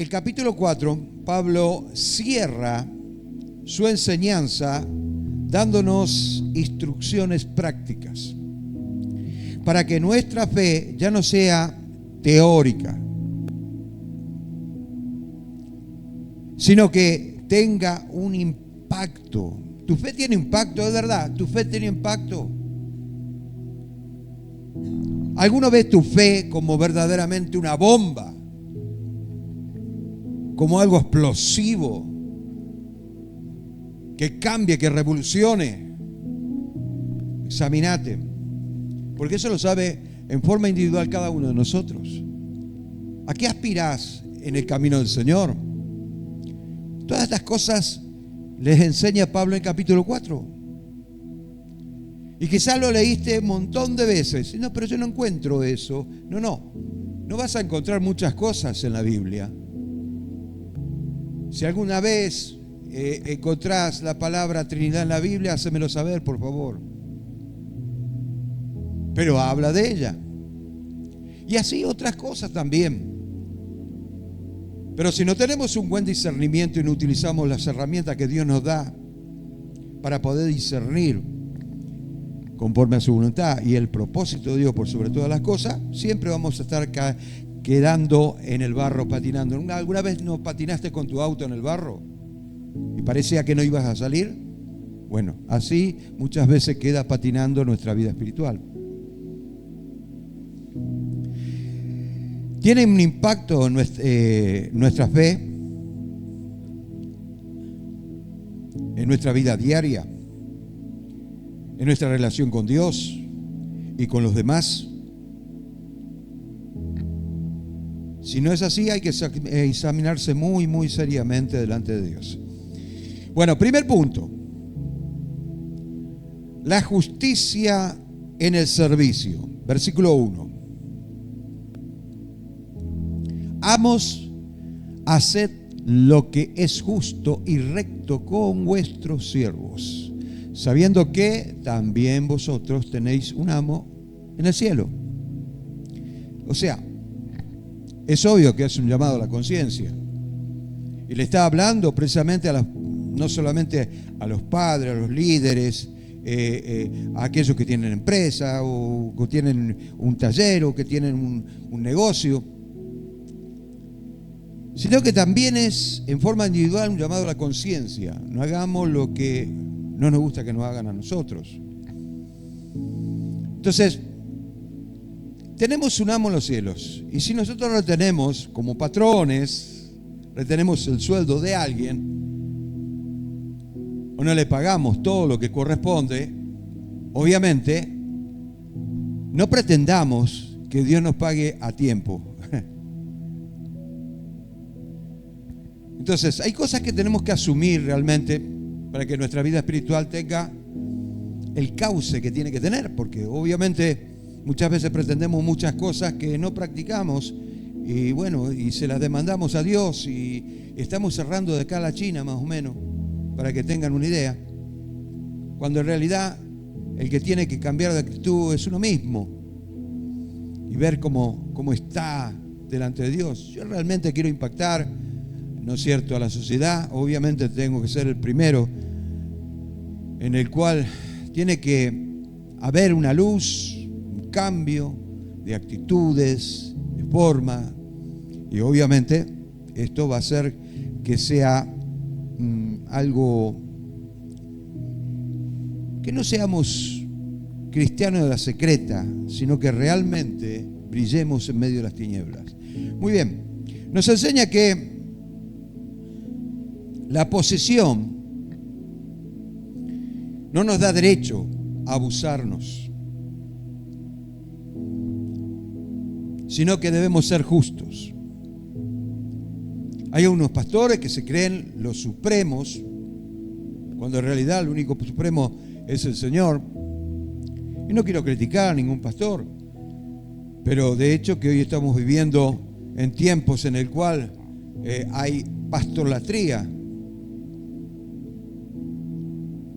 el capítulo 4, Pablo cierra su enseñanza dándonos instrucciones prácticas para que nuestra fe ya no sea teórica, sino que tenga un impacto. ¿Tu fe tiene impacto? ¿Es verdad? ¿Tu fe tiene impacto? ¿Alguno ve tu fe como verdaderamente una bomba? Como algo explosivo, que cambie, que revolucione. Examinate, porque eso lo sabe en forma individual cada uno de nosotros. ¿A qué aspirás en el camino del Señor? Todas estas cosas les enseña Pablo en capítulo 4. Y quizás lo leíste un montón de veces. No, pero yo no encuentro eso. No vas a encontrar muchas cosas en la Biblia. Si alguna vez encontrás la palabra Trinidad en la Biblia, hacémelo saber, por favor. Pero habla de ella. Y así otras cosas también. Pero si no tenemos un buen discernimiento y no utilizamos las herramientas que Dios nos da para poder discernir conforme a su voluntad y el propósito de Dios por sobre todas las cosas, siempre vamos a estar quedando en el barro patinando. ¿Alguna vez no patinaste con tu auto en el barro y parecía que no ibas a salir? Bueno, así muchas veces queda patinando nuestra vida espiritual. ¿Tiene un impacto en nuestra fe, en nuestra vida diaria, en nuestra relación con Dios y con los demás? Si no es así, hay que examinarse muy, muy seriamente delante de Dios. Bueno, primer punto. La justicia en el servicio. Versículo 1. Amos, haced lo que es justo y recto con vuestros siervos, sabiendo que también vosotros tenéis un amo en el cielo. O sea, es obvio que es un llamado a la conciencia. Y le está hablando precisamente no solamente a los padres, a los líderes, a aquellos que tienen empresa o que tienen un taller o que tienen un negocio, sino que también es en forma individual un llamado a la conciencia. No hagamos lo que no nos gusta que nos hagan a nosotros. Entonces, tenemos un amo en los cielos, y si nosotros retenemos como patrones, retenemos el sueldo de alguien, o no le pagamos todo lo que corresponde, obviamente no pretendamos que Dios nos pague a tiempo. Entonces, hay cosas que tenemos que asumir realmente para que nuestra vida espiritual tenga el cauce que tiene que tener, porque obviamente muchas veces pretendemos muchas cosas que no practicamos y bueno, y se las demandamos a Dios y estamos cerrando de acá a la China más o menos, para que tengan una idea, cuando en realidad el que tiene que cambiar de actitud es uno mismo y ver cómo está delante de Dios. Yo realmente quiero impactar, ¿no es cierto?, a la sociedad. Obviamente tengo que ser el primero en el cual tiene que haber una luz, un cambio de actitudes, de forma, y obviamente esto va a hacer que sea algo, que no seamos cristianos de la secreta, sino que realmente brillemos en medio de las tinieblas. Muy bien, nos enseña que la posesión no nos da derecho a abusarnos, sino que debemos ser justos. Hay unos pastores que se creen los supremos, cuando en realidad el único supremo es el Señor. Y no quiero criticar a ningún pastor, pero de hecho que hoy estamos viviendo en tiempos en el cual hay pastolatría.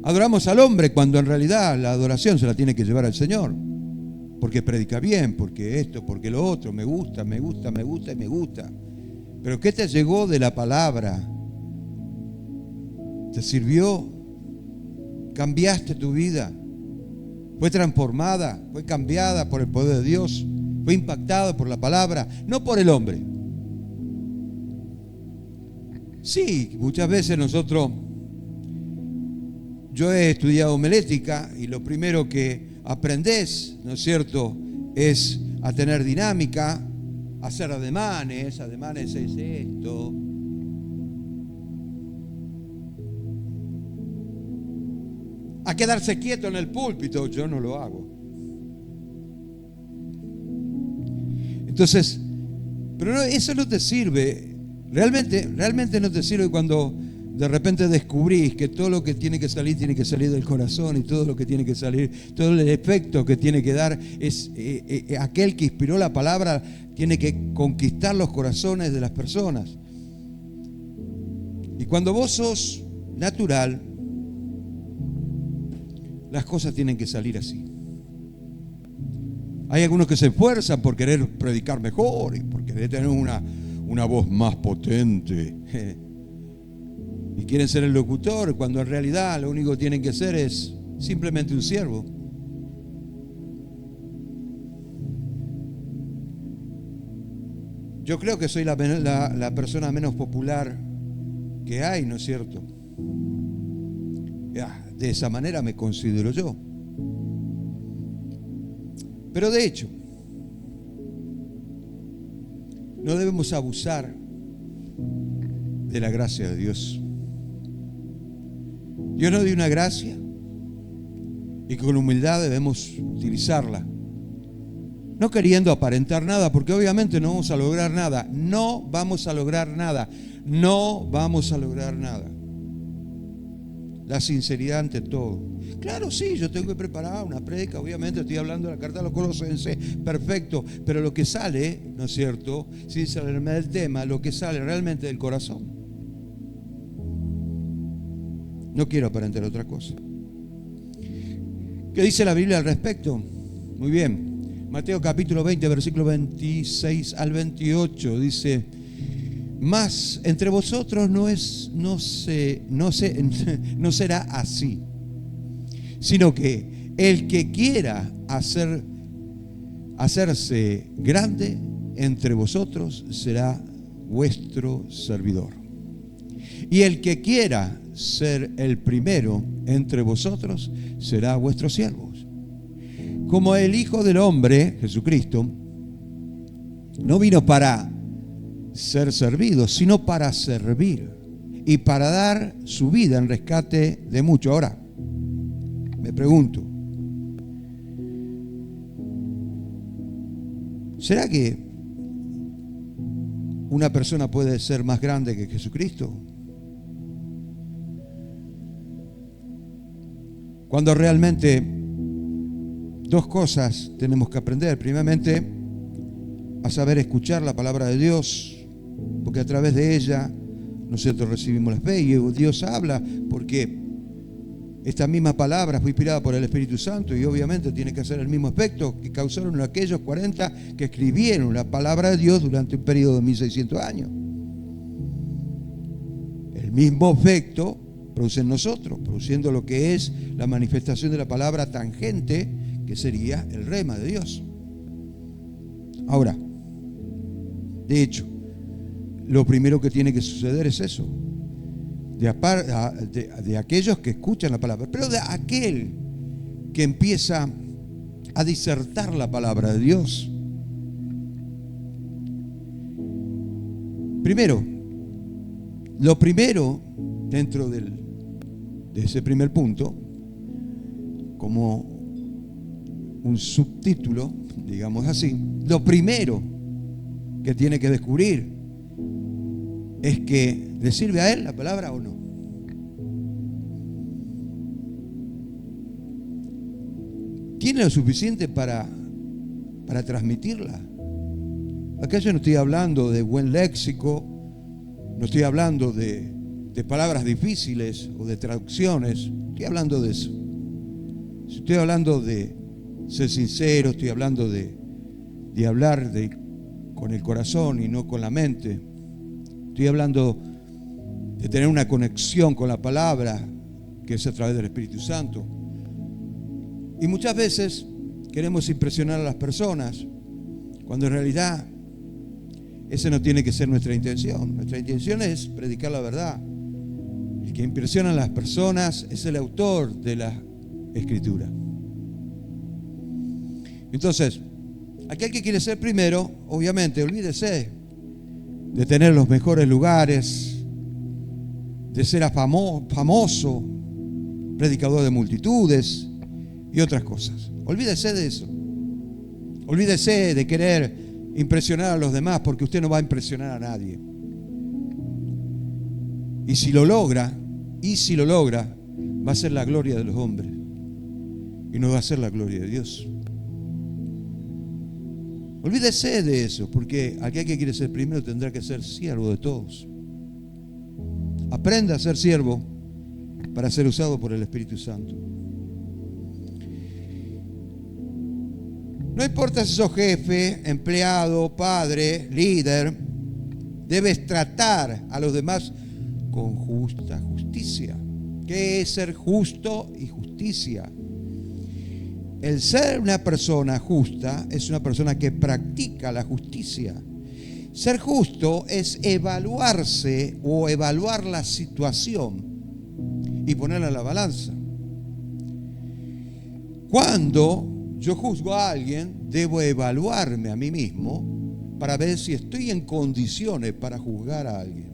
Adoramos al hombre cuando en realidad la adoración se la tiene que llevar al Señor, porque predica bien, porque esto, porque lo otro, me gusta y me gusta. Pero ¿qué te llegó de la palabra? ¿Te sirvió? ¿Cambiaste tu vida? ¿Fue transformada? ¿Fue cambiada por el poder de Dios? ¿Fue impactada por la palabra? No por el hombre. Sí, muchas veces yo he estudiado homilética y lo primero que aprendés, ¿no es cierto?, es a tener dinámica, a hacer ademanes es esto. A quedarse quieto en el púlpito, yo no lo hago. Entonces, pero no, eso no te sirve, realmente no te sirve cuando de repente descubrís que todo lo que tiene que salir del corazón, y todo lo que tiene que salir, todo el efecto que tiene que dar es aquel que inspiró la palabra, tiene que conquistar los corazones de las personas. Y cuando vos sos natural, las cosas tienen que salir así. Hay algunos que se esfuerzan por querer predicar mejor y por querer tener una voz más potente. Y quieren ser el locutor, cuando en realidad lo único que tienen que ser es simplemente un siervo. Yo creo que soy la persona menos popular que hay, ¿no es cierto? De esa manera me considero yo. Pero de hecho, no debemos abusar de la gracia de Dios. Dios nos dio una gracia y con humildad debemos utilizarla. No queriendo aparentar nada, porque obviamente no vamos a lograr nada. No vamos a lograr nada. No vamos a lograr nada. La sinceridad ante todo. Claro, sí, yo tengo que preparar una prédica, obviamente estoy hablando de la carta de los Colosenses, perfecto, pero lo que sale, ¿no es cierto?, sin salirme del tema, lo que sale realmente del corazón. No quiero aparentar otra cosa. ¿Qué dice la Biblia al respecto? Muy bien, Mateo capítulo 20, versículo 26 al 28, dice: mas entre vosotros no será así, sino que el que quiera hacerse grande entre vosotros será vuestro servidor. Y el que quiera ser el primero entre vosotros será vuestro siervo. Como el Hijo del Hombre, Jesucristo, no vino para ser servido, sino para servir y para dar su vida en rescate de muchos. Ahora, me pregunto, ¿será que una persona puede ser más grande que Jesucristo? Cuando realmente dos cosas tenemos que aprender. Primeramente, a saber escuchar la palabra de Dios, porque a través de ella nosotros recibimos la fe y Dios habla, porque esta misma palabra fue inspirada por el Espíritu Santo y obviamente tiene que hacer el mismo efecto que causaron aquellos 40 que escribieron la palabra de Dios durante un periodo de 1600 años. El mismo efecto produce en nosotros, produciendo lo que es la manifestación de la palabra tangente, que sería el rema de Dios. Ahora, de hecho, lo primero que tiene que suceder es eso, de aquellos que escuchan la palabra, pero de aquel que empieza a disertar la palabra de Dios. Lo primero dentro de ese primer punto, como un subtítulo, digamos así, lo primero que tiene que descubrir es que ¿le sirve a él la palabra o no? ¿Tiene lo suficiente para transmitirla? Acá yo no estoy hablando de buen léxico, no estoy hablando de palabras difíciles o de traducciones, estoy hablando de eso. Estoy hablando de ser sincero, estoy hablando de hablar con el corazón y no con la mente. Estoy hablando de tener una conexión con la palabra, que es a través del Espíritu Santo. Y muchas veces queremos impresionar a las personas, cuando en realidad esa no tiene que ser nuestra intención. Nuestra intención es predicar la verdad. El que impresiona a las personas es el autor de la Escritura. Entonces, aquel que quiere ser primero, obviamente, olvídese de tener los mejores lugares, de ser famoso, predicador de multitudes y otras cosas. Olvídese de eso. Olvídese de querer impresionar a los demás, porque usted no va a impresionar a nadie. Y si lo logra, va a ser la gloria de los hombres y no va a ser la gloria de Dios. Olvídese de eso, porque aquel que quiere ser primero tendrá que ser siervo de todos. Aprenda a ser siervo para ser usado por el Espíritu Santo. No importa si sos jefe, empleado, padre, líder, debes tratar a los demás con justicia. ¿Qué es ser justo y justicia? El ser una persona justa es una persona que practica la justicia. Ser justo es evaluarse o evaluar la situación y ponerla en la balanza. Cuando yo juzgo a alguien, debo evaluarme a mí mismo para ver si estoy en condiciones para juzgar a alguien.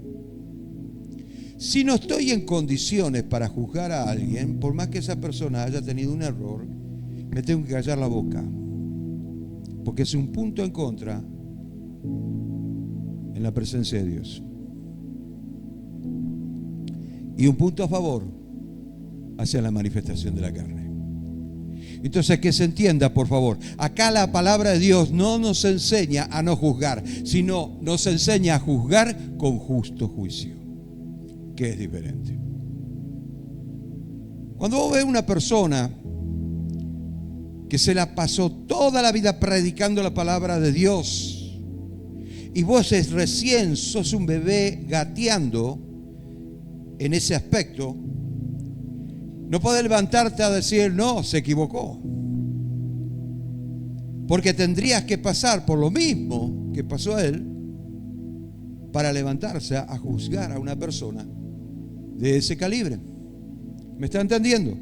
Si no estoy en condiciones para juzgar a alguien, por más que esa persona haya tenido un error, me tengo que callar la boca, porque es un punto en contra en la presencia de Dios y un punto a favor hacia la manifestación de la carne. Entonces, que se entienda, por favor, acá la palabra de Dios no nos enseña a no juzgar, sino nos enseña a juzgar con justo juicio, que es diferente. Cuando vos ves una persona que se la pasó toda la vida predicando la palabra de Dios y vos recién sos un bebé gateando en ese aspecto, no podés levantarte a decir, no, se equivocó. Porque tendrías que pasar por lo mismo que pasó a él para levantarse a juzgar a una persona de ese calibre. ¿Me está entendiendo?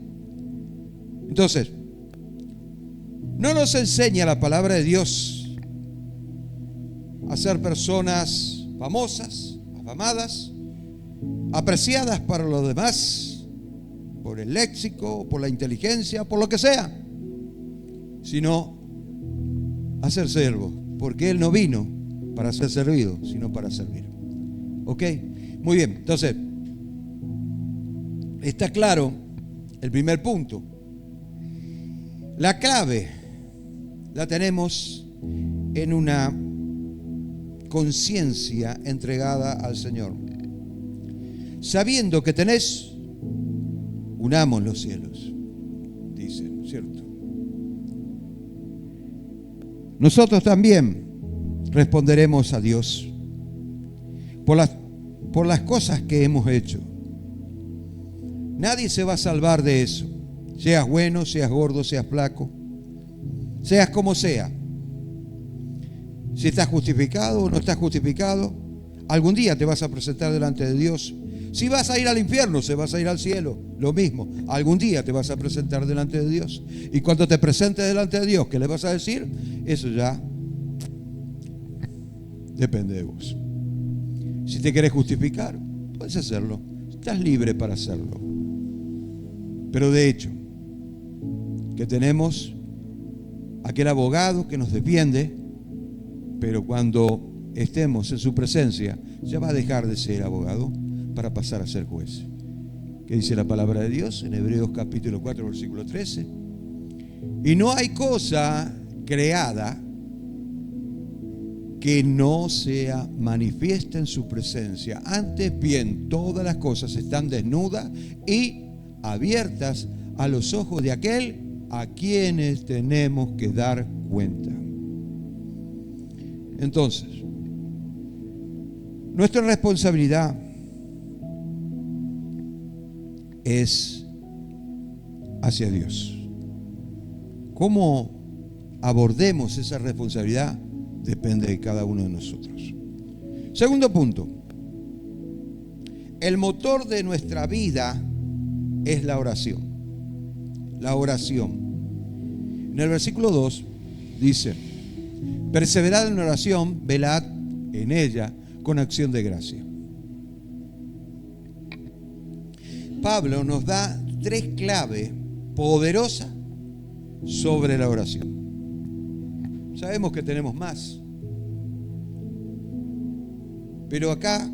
Entonces, no nos enseña la palabra de Dios a ser personas famosas, afamadas, apreciadas para los demás, por el léxico, por la inteligencia, por lo que sea, sino a ser siervo, porque Él no vino para ser servido, sino para servir. ¿Ok? Muy bien, entonces, está claro el primer punto. La clave la tenemos en una conciencia entregada al Señor, sabiendo que tenés un amo en los cielos, dice, ¿cierto? Nosotros también responderemos a Dios por las cosas que hemos hecho. Nadie se va a salvar de eso. Seas bueno, seas gordo, seas flaco, seas como sea. Si estás justificado o no estás justificado, algún día te vas a presentar delante de Dios. Si vas a ir al infierno, si vas a ir al cielo, lo mismo. Algún día te vas a presentar delante de Dios. Y cuando te presentes delante de Dios, ¿qué le vas a decir? Eso ya depende de vos. Si te querés justificar, puedes hacerlo. Estás libre para hacerlo. Pero de hecho, que tenemos aquel abogado que nos defiende, pero cuando estemos en su presencia, ya va a dejar de ser abogado para pasar a ser juez. ¿Qué dice la palabra de Dios? En Hebreos capítulo 4, versículo 13. Y no hay cosa creada que no sea manifiesta en su presencia. Antes bien, todas las cosas están desnudas y abiertas a los ojos de aquel a quienes tenemos que dar cuenta. Entonces, Nuestra responsabilidad es hacia Dios. ¿Cómo abordemos esa responsabilidad? Depende de cada uno de nosotros. Segundo punto. El motor de nuestra vida es la oración. La oración. En el versículo 2 dice: perseverad en oración, velad en ella con acción de gracia. Pablo nos da 3 claves poderosas sobre la oración. Sabemos que tenemos más, pero acá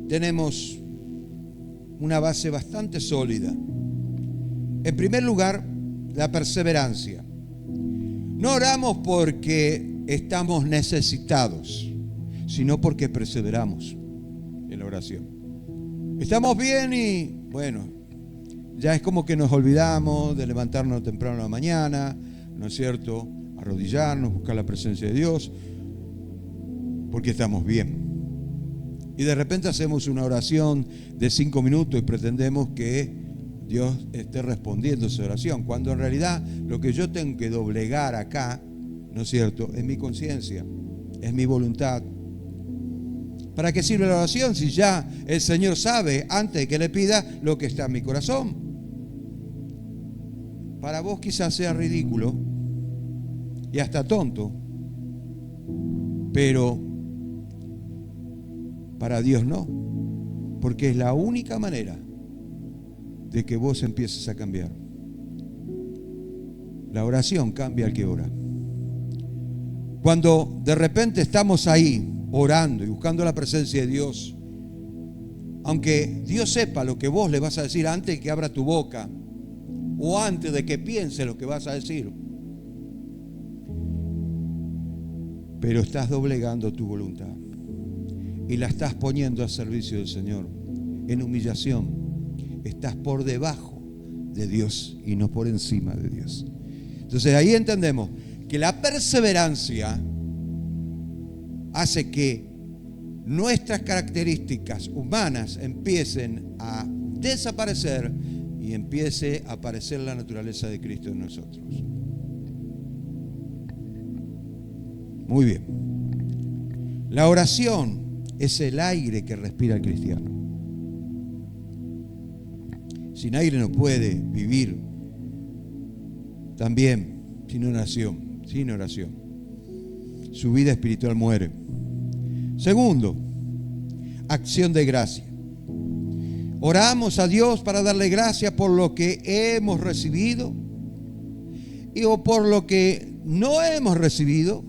tenemos una base bastante sólida. En primer lugar, la perseverancia. No oramos porque estamos necesitados, sino porque perseveramos en la oración. Estamos bien y, bueno, ya es como que nos olvidamos de levantarnos temprano en la mañana, ¿no es cierto? Arrodillarnos, buscar la presencia de Dios, porque estamos bien. Y de repente hacemos una oración de 5 minutos y pretendemos que Dios esté respondiendo esa oración, cuando en realidad lo que yo tengo que doblegar acá, ¿no es cierto?, es mi conciencia, es mi voluntad. ¿Para qué sirve la oración si ya el Señor sabe, antes de que le pida, lo que está en mi corazón? Para vos quizás sea ridículo y hasta tonto, pero para Dios no, porque es la única manera de que vos empieces a cambiar. La oración cambia al que ora. Cuando de repente estamos ahí orando y buscando la presencia de Dios, aunque Dios sepa lo que vos le vas a decir antes de que abra tu boca o antes de que piense lo que vas a decir, pero estás doblegando tu voluntad y la estás poniendo al servicio del Señor en humillación. Estás por debajo de Dios y no por encima de Dios. Entonces ahí entendemos que la perseverancia hace que nuestras características humanas empiecen a desaparecer y empiece a aparecer la naturaleza de Cristo en nosotros. Muy bien. La oración es el aire que respira el cristiano. Sin aire no puede vivir. También sin oración. Su vida espiritual muere. Segundo, acción de gracia. Oramos a Dios para darle gracias por lo que hemos recibido y o por lo que no hemos recibido.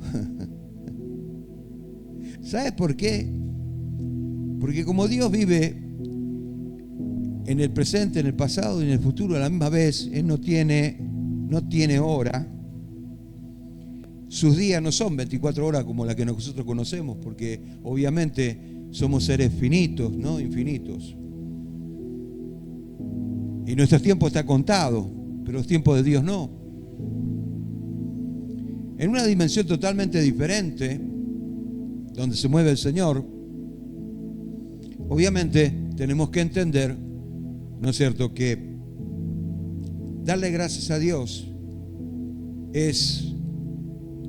¿Sabes por qué? Porque como Dios vive en el presente, en el pasado y en el futuro a la misma vez, Él no tiene hora. Sus días no son 24 horas como la que nosotros conocemos, porque obviamente somos seres finitos, no infinitos. Y nuestro tiempo está contado, pero los tiempos de Dios no. En una dimensión totalmente diferente, donde se mueve el Señor, obviamente tenemos que entender, ¿no es cierto?, que darle gracias a Dios es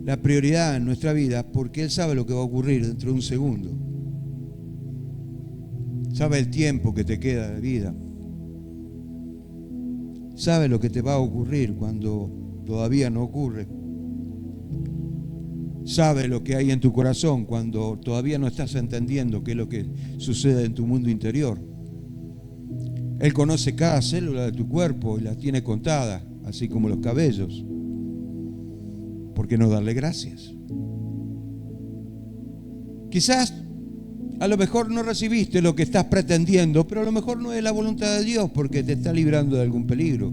la prioridad en nuestra vida, porque Él sabe lo que va a ocurrir dentro de un segundo. Sabe el tiempo que te queda de vida. Sabe lo que te va a ocurrir cuando todavía no ocurre. Sabe lo que hay en tu corazón cuando todavía no estás entendiendo qué es lo que sucede en tu mundo interior. Él conoce cada célula de tu cuerpo y la tiene contada, así como los cabellos. ¿Por qué no darle gracias? Quizás a lo mejor no recibiste lo que estás pretendiendo, pero a lo mejor no es la voluntad de Dios porque te está librando de algún peligro.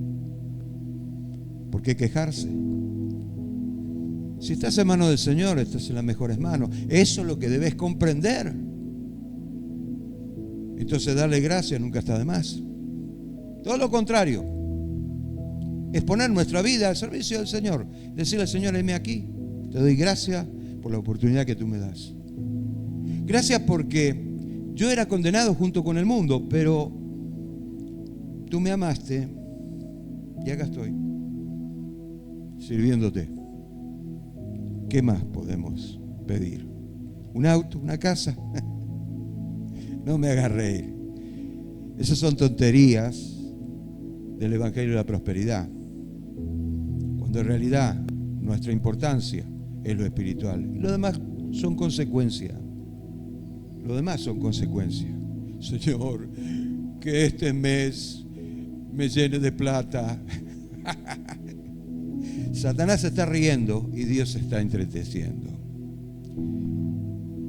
¿Por qué quejarse? Si estás en manos del Señor, estás en las mejores manos. Eso es lo que debes comprender. Entonces darle gracias nunca está de más. Todo lo contrario. Es poner nuestra vida al servicio del Señor. Decirle al Señor, heme aquí. Te doy gracias por la oportunidad que tú me das. Gracias porque yo era condenado junto con el mundo, pero tú me amaste y acá estoy, sirviéndote. ¿Qué más podemos pedir? ¿Un auto? ¿Una casa? No me hagas reír. Esas son tonterías del Evangelio de la Prosperidad, cuando en realidad nuestra importancia es lo espiritual. Y lo demás son consecuencias. Lo demás son consecuencias. Señor, que este mes me llene de plata. Satanás se está riendo y Dios se está entreteciendo.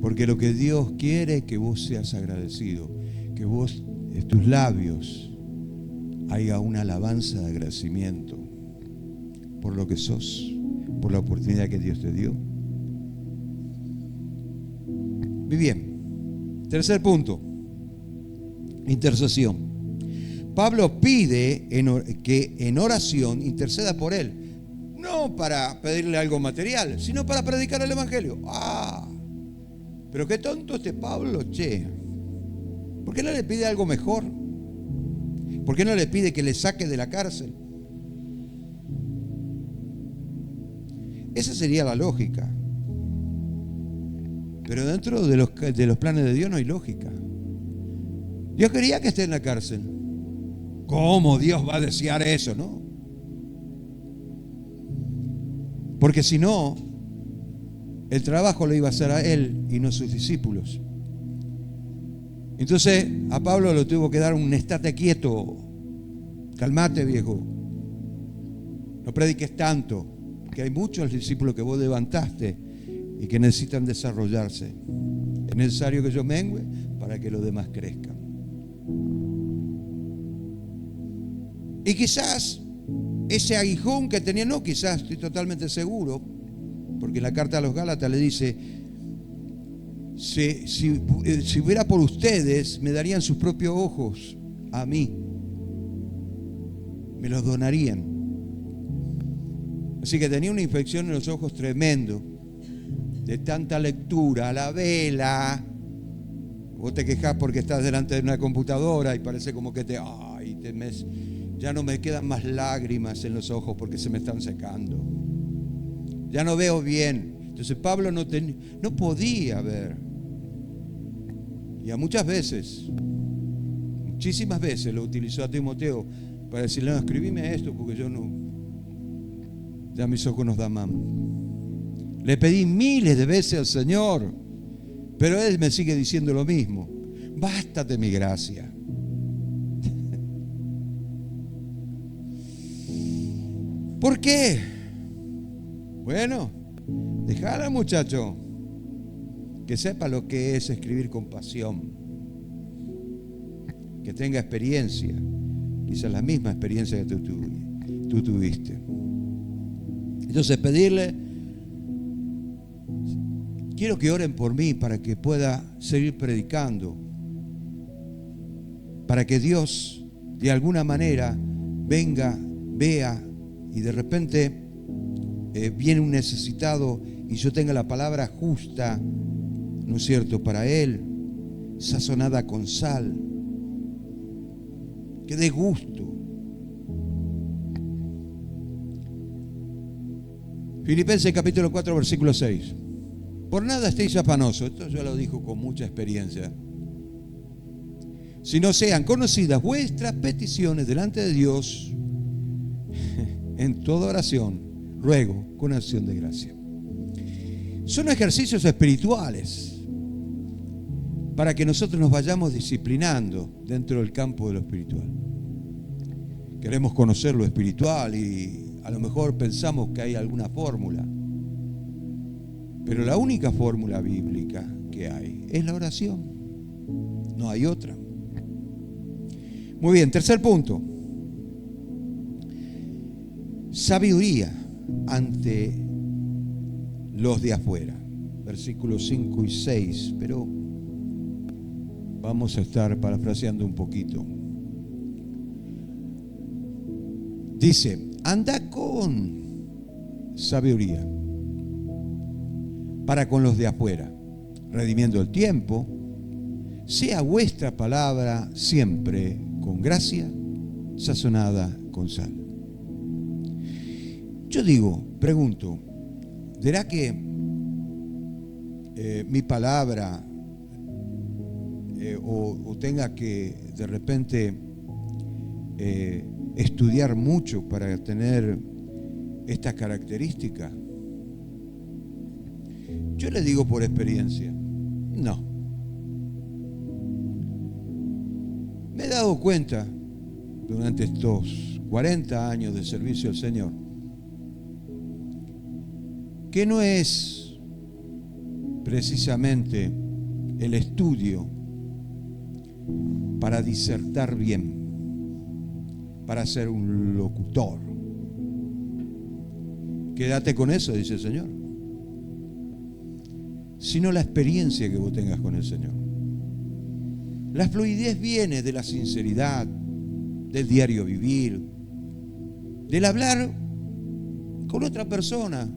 Porque lo que Dios quiere es que vos seas agradecido, que vos, en tus labios, haya una alabanza de agradecimiento por lo que sos, por la oportunidad que Dios te dio. Muy bien. Tercer punto, intercesión. Pablo pide que en oración interceda por él, no para pedirle algo material, sino para predicar el Evangelio. Pero qué tonto este Pablo, che. ¿Por qué no le pide algo mejor? ¿Por qué no le pide que le saque de la cárcel? Esa sería la lógica. Pero dentro de los planes de Dios no hay lógica. Dios quería que esté en la cárcel. ¿Cómo Dios va a desear eso, no? Porque si no, el trabajo lo iba a hacer a él y no a sus discípulos. Entonces a Pablo le tuvo que dar un estate quieto. Calmate, viejo. No prediques tanto, que hay muchos discípulos que vos levantaste y que necesitan desarrollarse. Es necesario que yo mengue para que los demás crezcan. Y quizás ese aguijón que tenía, no quizás, estoy totalmente seguro, porque en la carta a los Gálatas le dice, si hubiera por ustedes, me darían sus propios ojos a mí, me los donarían. Así que tenía una infección en los ojos tremendo, de tanta lectura, a la vela. Vos te quejás porque estás delante de una computadora y parece como que ya no me quedan más lágrimas en los ojos porque se me están secando. Ya no veo bien. Entonces Pablo no podía ver. Y muchísimas veces lo utilizó a Timoteo para decirle, no, escribime esto porque ya mis ojos nos dan mal. Le pedí miles de veces al Señor, pero Él me sigue diciendo lo mismo. Bástate mi gracia. ¿Por qué? Bueno, déjala, muchacho, que sepa lo que es escribir con pasión, que tenga experiencia, quizás la misma experiencia que tú tuviste. Entonces pedirle, quiero que oren por mí para que pueda seguir predicando, para que Dios de alguna manera venga, vea y de repente viene un necesitado y yo tenga la palabra justa, ¿no es cierto?, para él, sazonada con sal, que dé gusto. Filipenses capítulo 4 versículo 6. Por nada estéis afanosos, esto yo lo dijo con mucha experiencia, si no sean conocidas vuestras peticiones delante de Dios en toda oración, ruego con acción de gracia. Son ejercicios espirituales para que nosotros nos vayamos disciplinando dentro del campo de lo espiritual. Queremos conocer lo espiritual y a lo mejor pensamos que hay alguna fórmula, pero la única fórmula bíblica que hay es la oración. No hay otra. Muy bien, tercer punto. Sabiduría ante los de afuera. Versículos 5 y 6, pero vamos a estar parafraseando un poquito. Dice, anda con sabiduría para con los de afuera. redimiendo el tiempo, sea vuestra palabra siempre con gracia, sazonada con sal. Yo digo, pregunto, ¿será que mi palabra o tenga que de repente estudiar mucho para tener estas características? Yo le digo por experiencia, no. Me he dado cuenta durante estos 40 años de servicio al Señor que no es precisamente el estudio para disertar bien, para ser un locutor. Quédate con eso, dice el Señor. Sino la experiencia que vos tengas con el Señor. La fluidez viene de la sinceridad, del diario vivir, del hablar con otra persona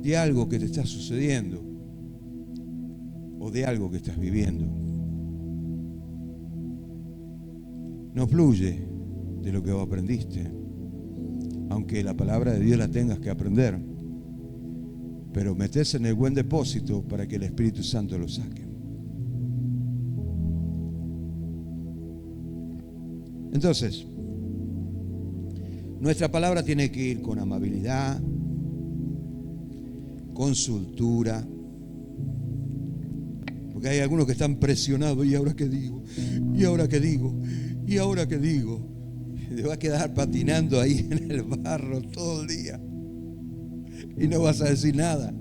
de algo que te está sucediendo o de algo que estás viviendo. No fluye de lo que vos aprendiste, aunque la palabra de Dios la tengas que aprender, pero metés en el buen depósito para que el Espíritu Santo lo saque. Entonces, nuestra palabra tiene que ir con amabilidad, con soltura, porque hay algunos que están presionados. ¿Y ahora qué digo? ¿Y ahora qué digo? ¿Y ahora qué digo? Te vas a quedar patinando ahí en el barro todo el día y no vas a decir nada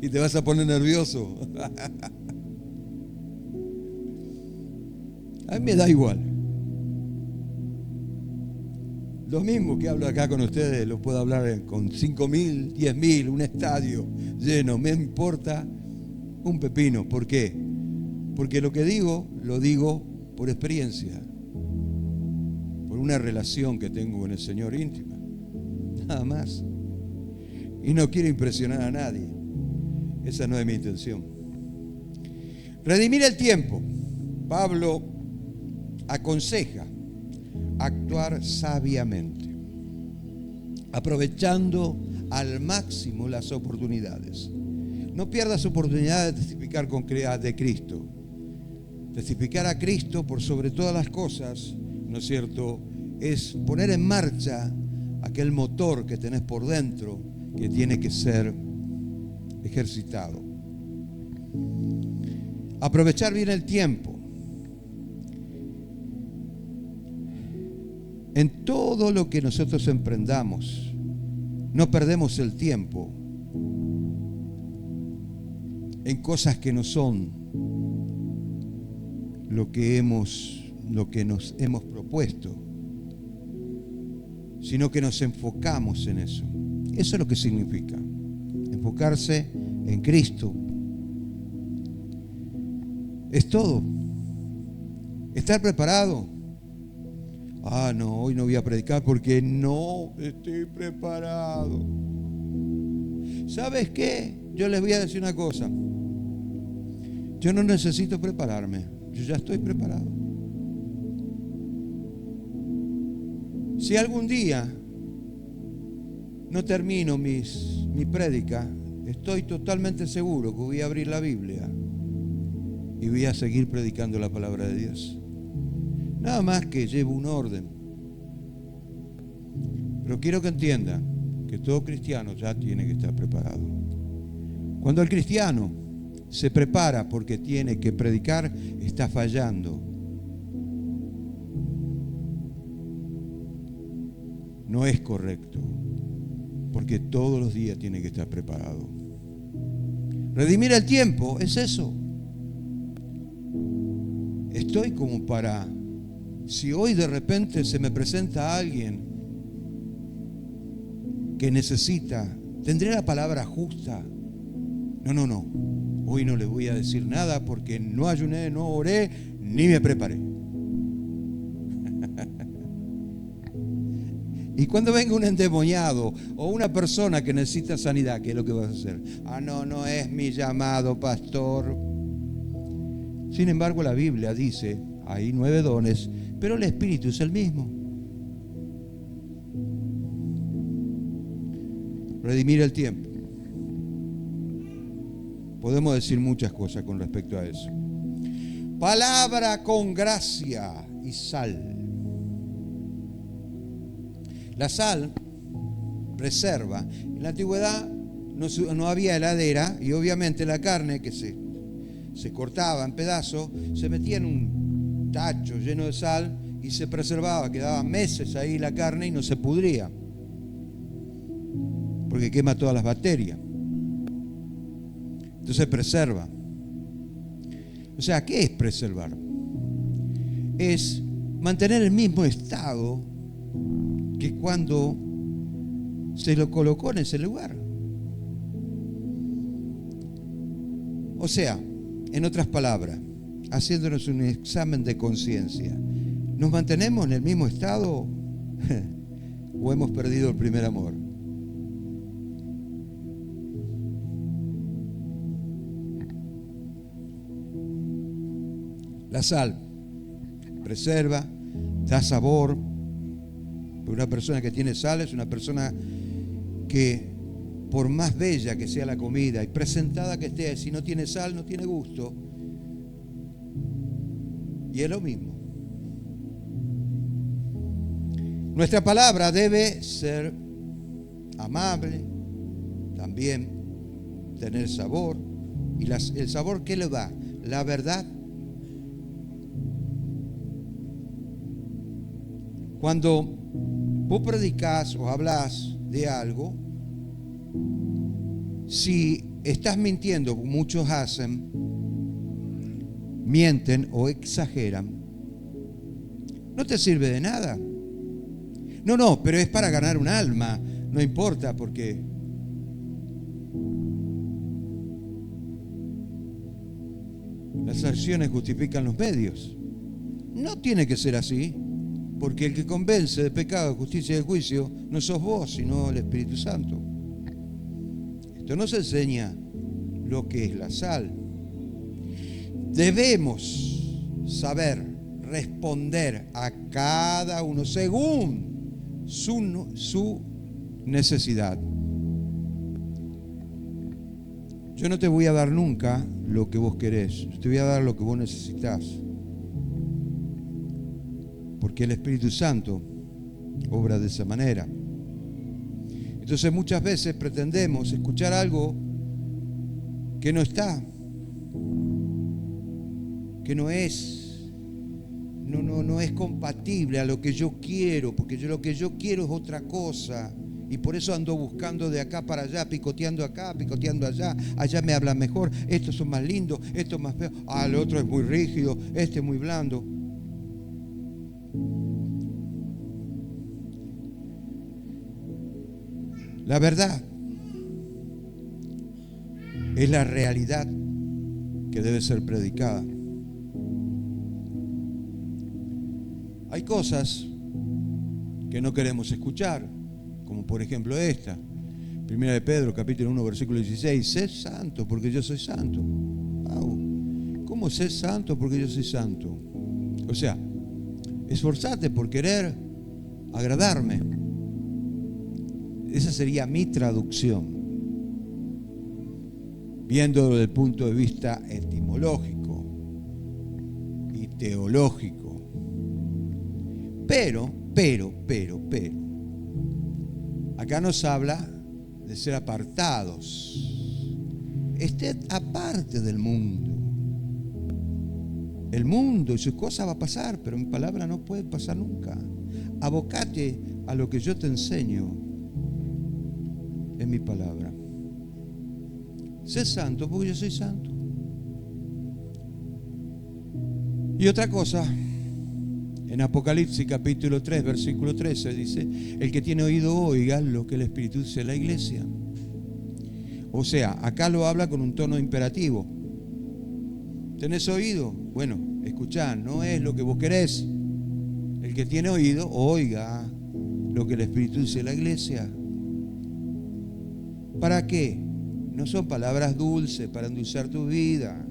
y te vas a poner nervioso. A mí me da igual. Lo mismo que hablo acá con ustedes, lo puedo hablar con 5.000, 10.000, un estadio lleno. Me importa un pepino. ¿Por qué? Porque lo que digo, lo digo por experiencia, por una relación que tengo con el Señor íntima. Nada más. Y no quiero impresionar a nadie. Esa no es mi intención. Redimir el tiempo. Pablo aconseja actuar sabiamente, aprovechando al máximo las oportunidades. No pierdas oportunidad de testificar de Cristo. Testificar a Cristo por sobre todas las cosas, ¿no es cierto? Es poner en marcha aquel motor que tenés por dentro que tiene que ser ejercitado. Aprovechar bien el tiempo. En todo lo que nosotros emprendamos, no perdemos el tiempo en cosas que no son lo que nos hemos propuesto, sino que nos enfocamos en eso. Eso es lo que significa enfocarse en Cristo. Es todo. Estar preparado. No, hoy no voy a predicar porque no estoy preparado. ¿Sabes qué? Yo les voy a decir una cosa. Yo no necesito prepararme. Yo ya estoy preparado. Si algún día no termino mi prédica, estoy totalmente seguro que voy a abrir la Biblia y voy a seguir predicando la palabra de Dios. Nada más que llevo un orden. Pero quiero que entiendan que todo cristiano ya tiene que estar preparado. Cuando el cristiano se prepara porque tiene que predicar, está fallando. No es correcto, porque todos los días tiene que estar preparado. Redimir el tiempo es eso. Estoy como para, si hoy de repente se me presenta alguien que necesita, tendré la palabra justa. No. Hoy no le voy a decir nada porque no ayuné, no oré, ni me preparé. Y cuando venga un endemoniado o una persona que necesita sanidad, ¿qué es lo que vas a hacer? No es mi llamado, pastor. Sin embargo, la Biblia dice, hay 9 dones, pero el Espíritu es el mismo. Redimir el tiempo. Podemos decir muchas cosas con respecto a eso. Palabra con gracia y sal. La sal preserva. En la antigüedad no había heladera y obviamente la carne que se cortaba en pedazos se metía en un tacho lleno de sal y se preservaba. Quedaba meses ahí la carne y no se pudría porque quema todas las bacterias. Entonces preserva. O sea, ¿qué es preservar? Es mantener el mismo estado que cuando se lo colocó en ese lugar. O sea, en otras palabras, haciéndonos un examen de conciencia, ¿nos mantenemos en el mismo estado o hemos perdido el primer amor? La sal preserva, da sabor. Una persona que tiene sal es una persona que, por más bella que sea la comida y presentada que esté, si no tiene sal, no tiene gusto. Y es lo mismo. Nuestra palabra debe ser amable, también tener sabor. ¿Y el sabor qué le da? La verdad. Cuando vos predicás o hablas de algo, si estás mintiendo, como muchos hacen, mienten o exageran, no te sirve de nada. No, pero es para ganar un alma, no importa, porque las acciones justifican los medios. No tiene que ser así. Porque el que convence de pecado, de justicia y de juicio no sos vos, sino el Espíritu Santo. Esto nos enseña lo que es la sal. Debemos saber responder a cada uno según su necesidad. Yo no te voy a dar nunca lo que vos querés, te voy a dar lo que vos necesitas. Porque el Espíritu Santo obra de esa manera. Entonces muchas veces pretendemos escuchar algo que no está, que no es compatible a lo que yo quiero, porque lo que yo quiero es otra cosa. Y por eso ando buscando de acá para allá, picoteando acá, picoteando allá. Allá me hablan mejor, estos son más lindos, estos más feos. El otro es muy rígido, este es muy blando. La verdad es la realidad que debe ser predicada. Hay cosas que no queremos escuchar, como por ejemplo esta. Primera de Pedro, capítulo 1, versículo 16. Sé santo porque yo soy santo. ¿Cómo sé santo porque yo soy santo? O sea, esforzate por querer agradarme. Esa sería mi traducción, viendo desde el punto de vista etimológico y teológico. Pero, acá nos habla de ser apartados. Ested aparte del mundo. El mundo y sus cosas va a pasar, pero mi palabra no puede pasar nunca. Abocate a lo que yo te enseño en mi palabra. Sé santo porque yo soy santo. Y otra cosa, en Apocalipsis capítulo 3, versículo 13 dice, el que tiene oído oiga lo que el Espíritu dice a la iglesia. O sea, acá lo habla con un tono imperativo. ¿Tenés oído? Bueno, escuchá, no es lo que vos querés. El que tiene oído, oiga lo que el Espíritu dice a la iglesia. ¿Para qué? No son palabras dulces para endulzar tu vida.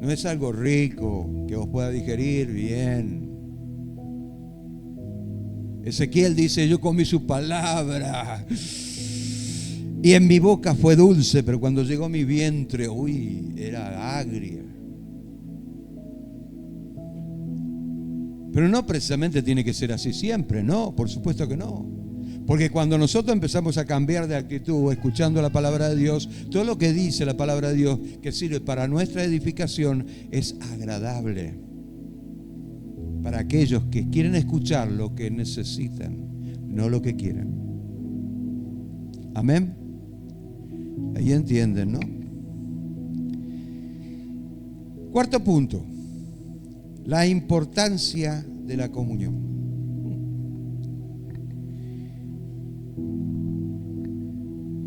No es algo rico que vos puedas digerir bien. Ezequiel dice, yo comí su palabra y en mi boca fue dulce, pero cuando llegó a mi vientre, era agria. Pero no precisamente tiene que ser así siempre, no, por supuesto que no. Porque cuando nosotros empezamos a cambiar de actitud, escuchando la palabra de Dios, todo lo que dice la palabra de Dios, que sirve para nuestra edificación, es agradable para aquellos que quieren escuchar lo que necesitan, no lo que quieren. Amén. Ahí entienden, ¿no? Cuarto punto, la importancia de la comunión.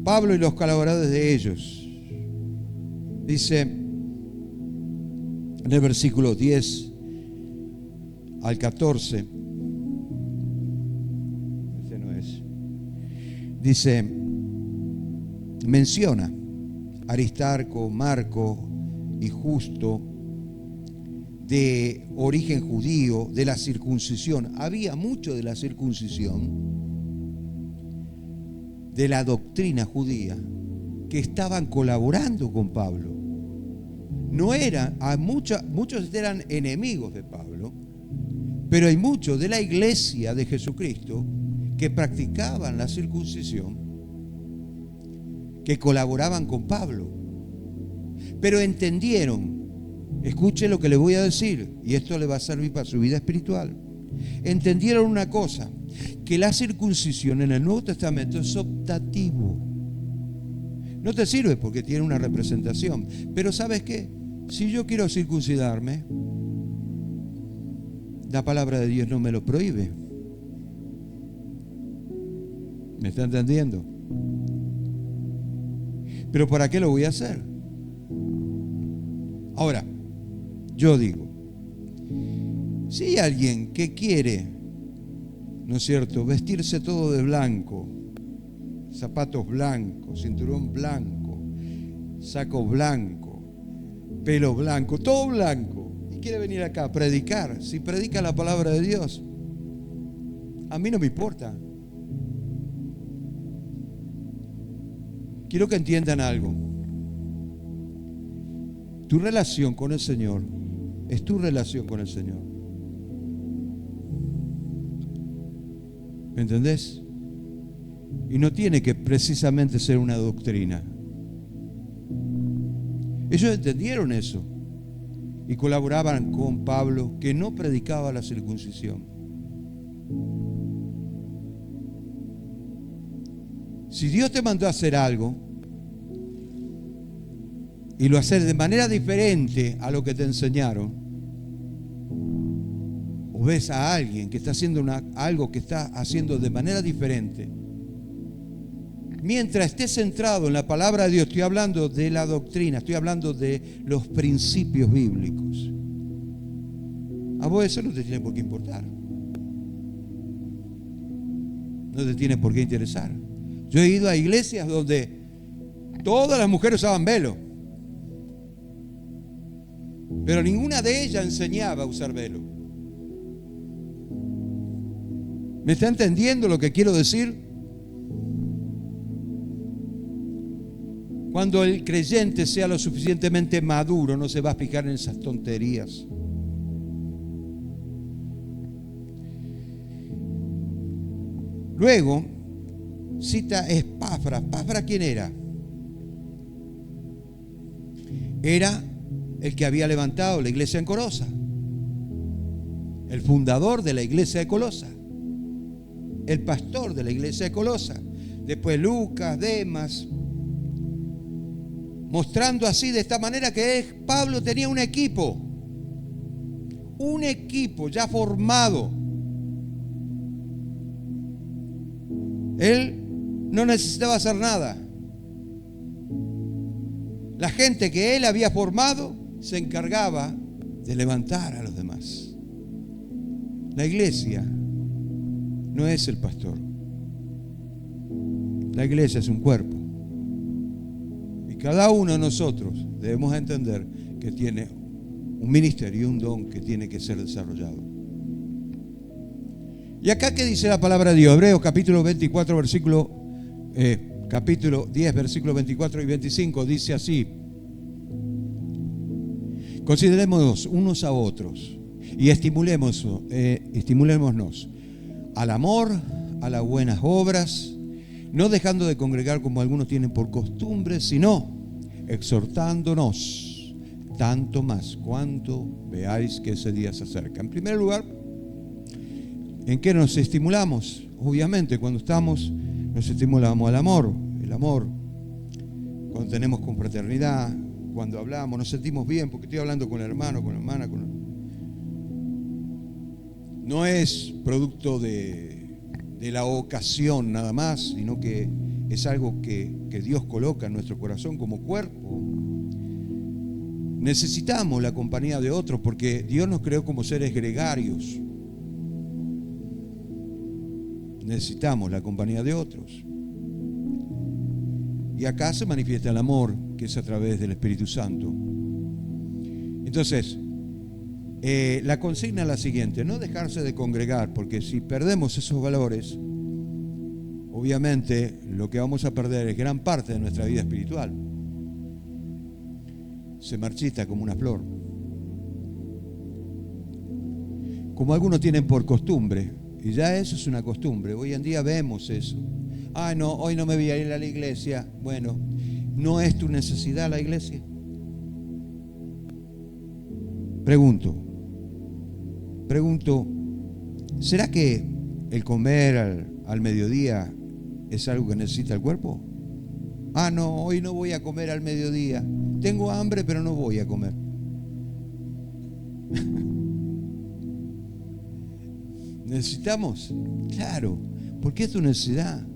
Pablo y los colaboradores de ellos, dice en el versículo 10 al 14, ese no es, dice, menciona Aristarco, Marco y Justo, de origen judío, de la circuncisión. Había mucho de la circuncisión, de la doctrina judía, que estaban colaborando con Pablo. No eran, muchos eran enemigos de Pablo, pero hay muchos de la iglesia de Jesucristo que practicaban la circuncisión, que colaboraban con Pablo, pero entendieron, escuche lo que le voy a decir, y esto le va a servir para su vida espiritual. Entendieron una cosa, que la circuncisión en el Nuevo Testamento es optativo. No te sirve porque tiene una representación, pero ¿sabes qué? Si yo quiero circuncidarme, la palabra de Dios no me lo prohíbe. ¿Me está entendiendo? Pero ¿para qué lo voy a hacer? Ahora, yo digo, si hay alguien que quiere, ¿no es cierto?, vestirse todo de blanco, zapatos blancos, cinturón blanco, saco blanco, pelo blanco, todo blanco, y quiere venir acá a predicar, si predica la palabra de Dios, a mí no me importa. Quiero que entiendan algo. Tu relación con el Señor es tu relación con el Señor. ¿Me entendés? Y no tiene que precisamente ser una doctrina. Ellos entendieron eso y colaboraban con Pablo, que no predicaba la circuncisión. Si Dios te mandó a hacer algo y lo haces de manera diferente a lo que te enseñaron, o ves a alguien que está haciendo algo que está haciendo de manera diferente, mientras estés centrado en la palabra de Dios, estoy hablando de la doctrina, estoy hablando de los principios bíblicos, a vos eso no te tiene por qué importar, no te tiene por qué interesar. Yo he ido a iglesias donde todas las mujeres usaban velo, pero ninguna de ellas enseñaba a usar velo. ¿Me está entendiendo lo que quiero decir? Cuando el creyente sea lo suficientemente maduro, no se va a fijar en esas tonterías. Luego cita Epafras. ¿Epafras quién era? Era el que había levantado la iglesia en Colosa, el fundador de la iglesia de Colosa, el pastor de la iglesia de Colosa. Después Lucas, Demas, mostrando así de esta manera que Pablo tenía un equipo ya formado. Él no necesitaba hacer nada. La gente que él había formado se encargaba de levantar a los demás. La iglesia no es el pastor. La iglesia es un cuerpo. Y cada uno de nosotros debemos entender que tiene un ministerio y un don que tiene que ser desarrollado. Y acá, ¿qué dice la palabra de Dios? Hebreos capítulo 24, capítulo 10, versículos 24 y 25, dice así: considerémonos unos a otros y estimulémonos al amor, a las buenas obras, no dejando de congregar como algunos tienen por costumbre, sino exhortándonos, tanto más cuanto veáis que ese día se acerca. En primer lugar, ¿en qué nos estimulamos? Obviamente, cuando nos estimulamos al amor. El amor, cuando tenemos confraternidad, cuando hablamos, nos sentimos bien, porque estoy hablando con el hermano, con la hermana. No es producto de la ocasión nada más, sino que es algo que Dios coloca en nuestro corazón como cuerpo. Necesitamos la compañía de otros porque Dios nos creó como seres gregarios. Necesitamos la compañía de otros. Y acá se manifiesta el amor, que es a través del Espíritu Santo. Entonces, la consigna es la siguiente: no dejarse de congregar, porque si perdemos esos valores, obviamente lo que vamos a perder es gran parte de nuestra vida espiritual. Se marchita como una flor. Como algunos tienen por costumbre, y ya eso es una costumbre. Hoy en día vemos eso. Ay, no, hoy no me voy a ir a la iglesia. Bueno, ¿no es tu necesidad la iglesia? Pregunto, ¿será que el comer al mediodía es algo que necesita el cuerpo? Ah, no, hoy no voy a comer al mediodía. Tengo hambre, pero no voy a comer. ¿Necesitamos? Claro, porque es tu necesidad.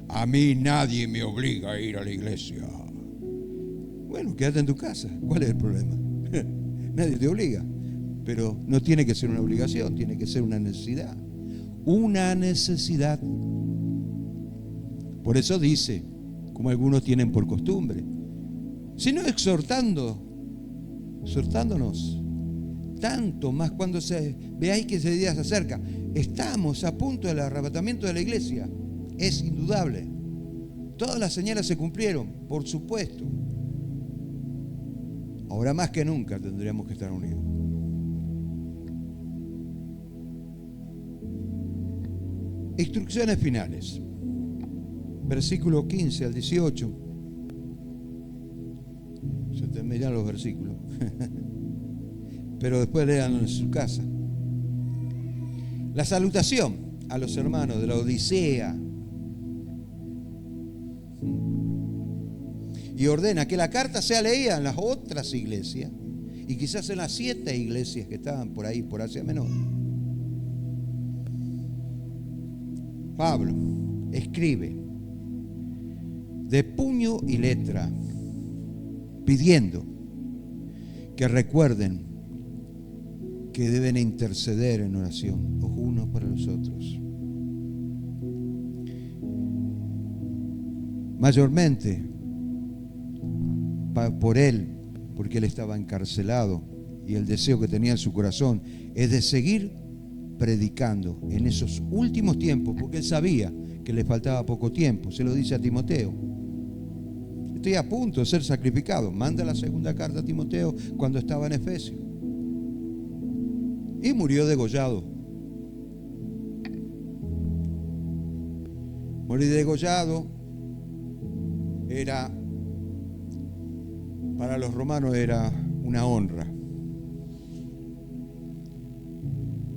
A mí nadie me obliga a ir a la iglesia. Bueno, quédate en tu casa. ¿Cuál es el problema? Nadie te obliga. Pero no tiene que ser una obligación, tiene que ser una necesidad. Una necesidad. Por eso dice, como algunos tienen por costumbre, sino exhortándonos, tanto más cuando veáis que ese día se acerca. Estamos a punto del arrebatamiento de la iglesia, es indudable. Todas las señales se cumplieron, por supuesto. Ahora más que nunca tendríamos que estar unidos. Instrucciones finales. Versículo 15 al 18. Se terminan los versículos. Pero después léanlo en su casa. La salutación a los hermanos de la Odisea. Y ordena que la carta sea leída en las otras iglesias y quizás en las 7 iglesias que estaban por ahí, por Asia Menor. Pablo escribe de puño y letra pidiendo que recuerden que deben interceder en oración los unos para los otros. Mayormente por él, porque él estaba encarcelado y el deseo que tenía en su corazón es de seguir predicando en esos últimos tiempos, porque él sabía que le faltaba poco tiempo. Se lo dice a Timoteo: estoy a punto de ser sacrificado. Manda la segunda carta a Timoteo cuando estaba en Efesios. Y murió degollado. Morir degollado para los romanos era una honra.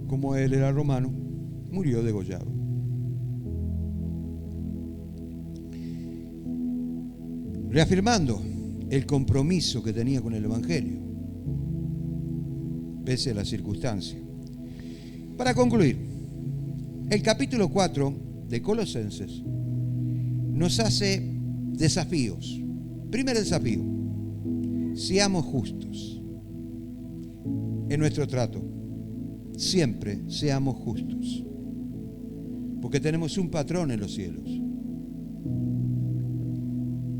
Como él era romano, murió degollado. Reafirmando el compromiso que tenía con el Evangelio, pese a las circunstancias. Para concluir, el capítulo 4 de Colosenses nos hace desafíos. Primer desafío: seamos justos en nuestro trato. siempre seamos justos, porque tenemos un patrón en los cielos.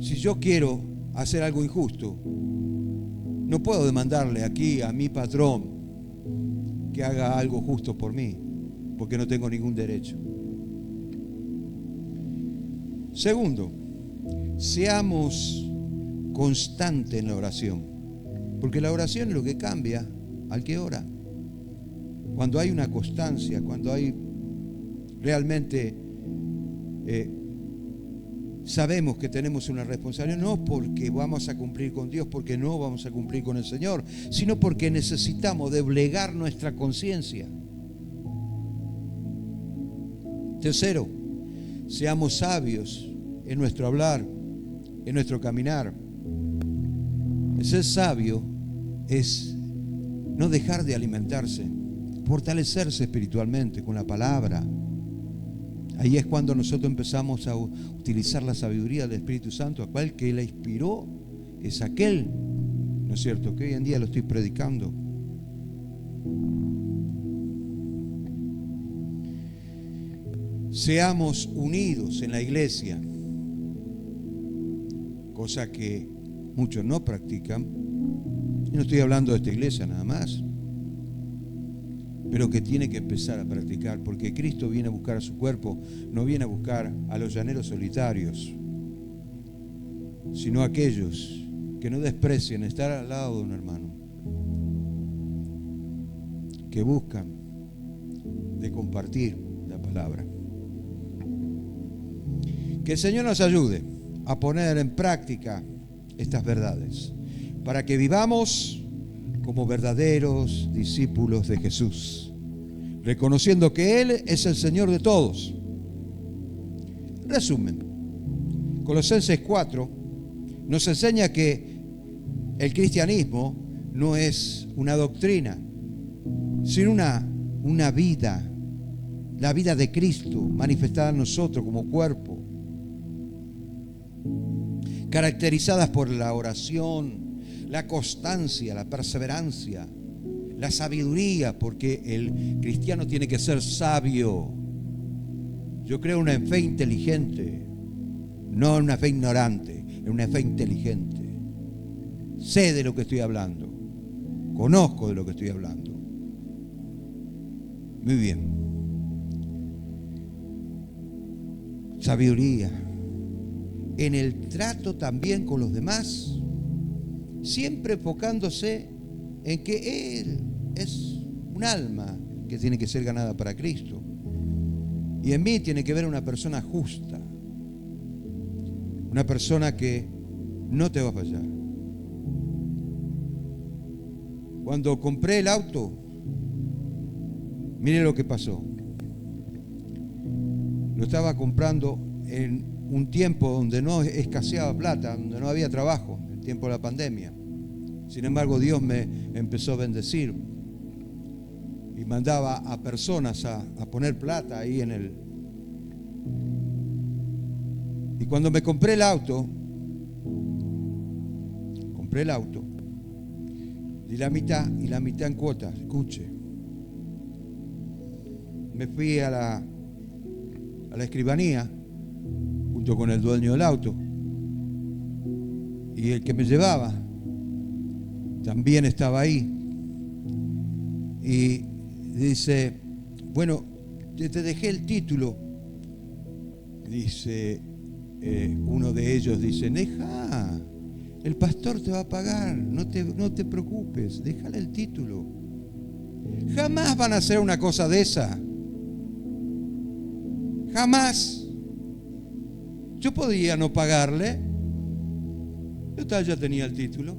Si yo quiero hacer algo injusto, no puedo demandarle aquí a mi patrón que haga algo justo por mí, porque no tengo ningún derecho. Segundo, seamos constantes en la oración, porque la oración es lo que cambia al que ora. Cuando hay una constancia, cuando hay realmente sabemos que tenemos una responsabilidad, no porque vamos a cumplir con Dios, porque no vamos a cumplir con el Señor, sino porque necesitamos doblegar nuestra conciencia. Tercero, seamos sabios en nuestro hablar, en nuestro caminar. El ser sabio es no dejar de alimentarse, fortalecerse espiritualmente con la palabra. Ahí es cuando nosotros empezamos a utilizar la sabiduría del Espíritu Santo, aquel que la inspiró es aquel, ¿no es cierto?, que hoy en día lo estoy predicando. Seamos unidos en la iglesia, cosa que muchos no practican. Y no estoy hablando de esta iglesia nada más, pero que tiene que empezar a practicar, porque Cristo viene a buscar a su cuerpo, no viene a buscar a los llaneros solitarios, sino a aquellos que no desprecian estar al lado de un hermano, que buscan de compartir la palabra. Que el Señor nos ayude a poner en práctica estas verdades, para que vivamos como verdaderos discípulos de Jesús, reconociendo que Él es el Señor de todos. Resumen, Colosenses 4 nos enseña que el cristianismo no es una doctrina, sino una vida, la vida de Cristo manifestada en nosotros como cuerpo, caracterizadas por la oración, la constancia, la perseverancia, la sabiduría, porque el cristiano tiene que ser sabio. Yo creo en una fe inteligente, no en una fe ignorante, en una fe inteligente. Sé de lo que estoy hablando, conozco de lo que estoy hablando. Muy bien. Sabiduría en el trato también con los demás, siempre enfocándose en que Él es un alma que tiene que ser ganada para Cristo. Y en mí tiene que ver una persona justa, una persona que no te va a fallar. Cuando compré el auto, mire lo que pasó. Lo estaba comprando en un tiempo donde no escaseaba plata, donde no había trabajo, el tiempo de la pandemia. Sin embargo, Dios me empezó a bendecir y mandaba a personas a poner plata ahí en el... Y cuando me compré el auto, di la mitad y la mitad en cuotas. Escuche. Me fui a la escribanía junto con el dueño del auto, y el que me llevaba también estaba ahí, y dice: bueno, te dejé el título. Dice uno de ellos, dice: deja, el pastor te va a pagar, no te preocupes, déjale el título. Jamás van a hacer una cosa de esa, jamás. Yo podía no pagarle, total, ya tenía el título.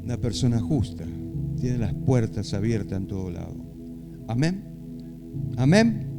Una persona justa tiene las puertas abiertas en todo lado. Amén. Amén.